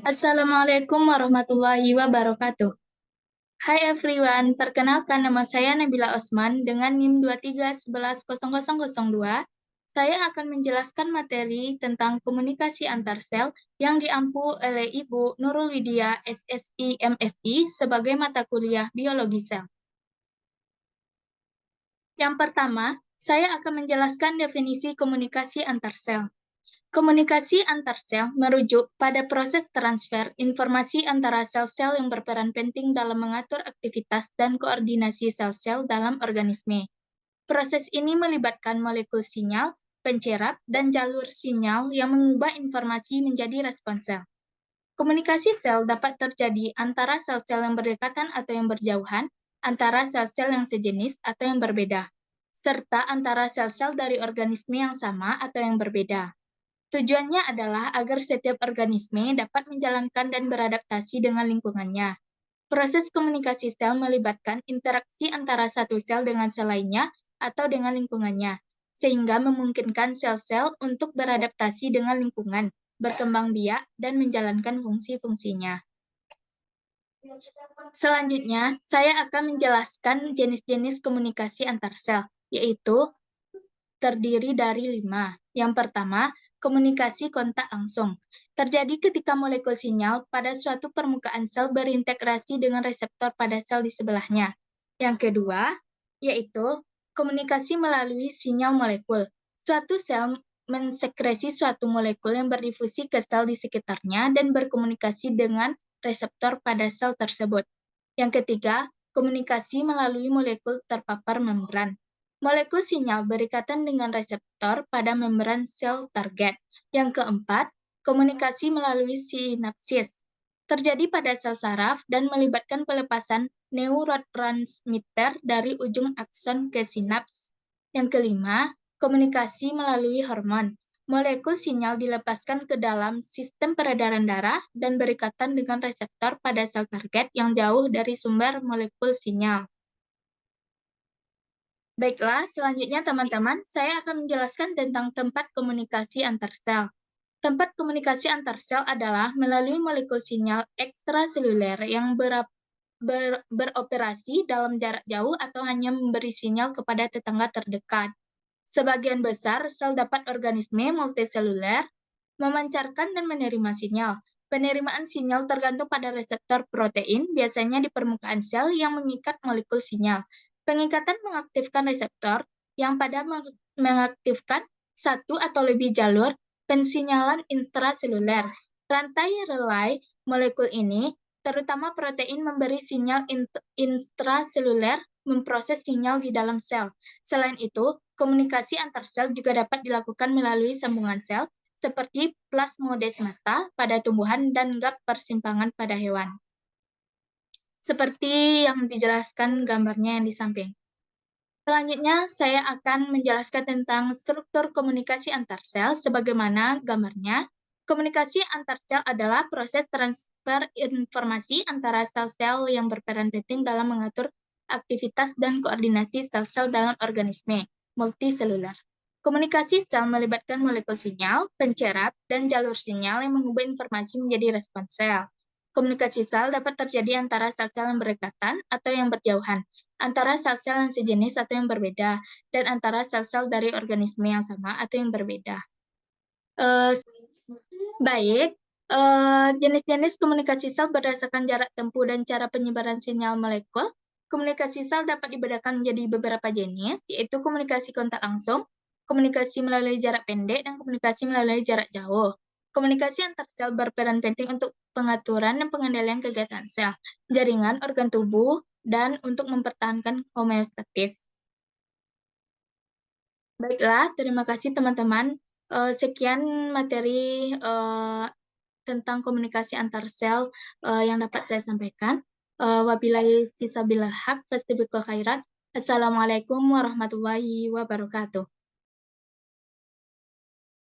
Assalamualaikum warahmatullahi wabarakatuh. Hai everyone, perkenalkan nama saya Nabila Osman dengan NIM 23110002. Saya akan menjelaskan materi tentang komunikasi antar sel yang diampu oleh Ibu Nurul Widya SSI MSI sebagai mata kuliah biologi sel. Yang pertama, saya akan menjelaskan definisi komunikasi antar sel. Komunikasi antar sel merujuk pada proses transfer informasi antara sel-sel yang berperan penting dalam mengatur aktivitas dan koordinasi sel-sel dalam organisme. Proses ini melibatkan molekul sinyal, pencerap, dan jalur sinyal yang mengubah informasi menjadi respons sel. Komunikasi sel dapat terjadi antara sel-sel yang berdekatan atau yang berjauhan, antara sel-sel yang sejenis atau yang berbeda, serta antara sel-sel dari organisme yang sama atau yang berbeda. Tujuannya adalah agar setiap organisme dapat menjalankan dan beradaptasi dengan lingkungannya. Proses komunikasi sel melibatkan interaksi antara satu sel dengan sel lainnya atau dengan lingkungannya, sehingga memungkinkan sel-sel untuk beradaptasi dengan lingkungan, berkembang biak, dan menjalankan fungsi-fungsinya. Selanjutnya, saya akan menjelaskan jenis-jenis komunikasi antar sel, yaitu terdiri dari 5. Yang pertama, komunikasi kontak langsung. Terjadi ketika molekul sinyal pada suatu permukaan sel berintegrasi dengan reseptor pada sel di sebelahnya. Yang kedua, yaitu komunikasi melalui sinyal molekul. Suatu sel mensekresi suatu molekul yang berdifusi ke sel di sekitarnya dan berkomunikasi dengan reseptor pada sel tersebut. Yang ketiga, komunikasi melalui molekul terpapar membran. Molekul sinyal berikatan dengan reseptor pada membran sel target. Yang keempat, komunikasi melalui sinapsis. Terjadi pada sel saraf dan melibatkan pelepasan neurotransmitter dari ujung akson ke sinaps. Yang kelima, komunikasi melalui hormon. Molekul sinyal dilepaskan ke dalam sistem peredaran darah dan berikatan dengan reseptor pada sel target yang jauh dari sumber molekul sinyal. Baiklah, selanjutnya teman-teman, saya akan menjelaskan tentang tempat komunikasi antar sel. Tempat komunikasi antar sel adalah melalui molekul sinyal ekstraseluler yang beroperasi dalam jarak jauh atau hanya memberi sinyal kepada tetangga terdekat. Sebagian besar sel dapat organisme multiseluler memancarkan dan menerima sinyal. Penerimaan sinyal tergantung pada reseptor protein, biasanya di permukaan sel yang mengikat molekul sinyal. Pengikatan mengaktifkan reseptor yang pada mengaktifkan satu atau lebih jalur pensinyalan intraseluler. Rantai relay molekul ini, terutama protein, memberi sinyal intraseluler memproses sinyal di dalam sel. Selain itu, komunikasi antar sel juga dapat dilakukan melalui sambungan sel, seperti plasmodesmata pada tumbuhan dan gap persimpangan pada hewan. Seperti yang dijelaskan gambarnya yang di samping. Selanjutnya, saya akan menjelaskan tentang struktur komunikasi antar sel sebagaimana gambarnya. Komunikasi antar sel adalah proses transfer informasi antara sel-sel yang berperan penting dalam mengatur aktivitas dan koordinasi sel-sel dalam organisme multiseluler. Komunikasi sel melibatkan molekul sinyal, pencerap, dan jalur sinyal yang mengubah informasi menjadi respons sel. Komunikasi sel dapat terjadi antara sel-sel yang berdekatan atau yang berjauhan, antara sel-sel yang sejenis atau yang berbeda, dan antara sel-sel dari organisme yang sama atau yang berbeda. Baik, jenis-jenis komunikasi sel berdasarkan jarak tempuh dan cara penyebaran sinyal molekul. Komunikasi sel dapat dibedakan menjadi beberapa jenis, yaitu komunikasi kontak langsung, komunikasi melalui jarak pendek, dan komunikasi melalui jarak jauh. Komunikasi antar sel berperan penting untuk pengaturan dan pengendalian kegiatan sel, jaringan, organ tubuh, dan untuk mempertahankan homeostatis. Baiklah, terima kasih teman-teman. Sekian materi tentang komunikasi antar sel yang dapat saya sampaikan. Wabillahi fisabilillah haq, fastabiqul khairat. Assalamualaikum warahmatullahi wabarakatuh.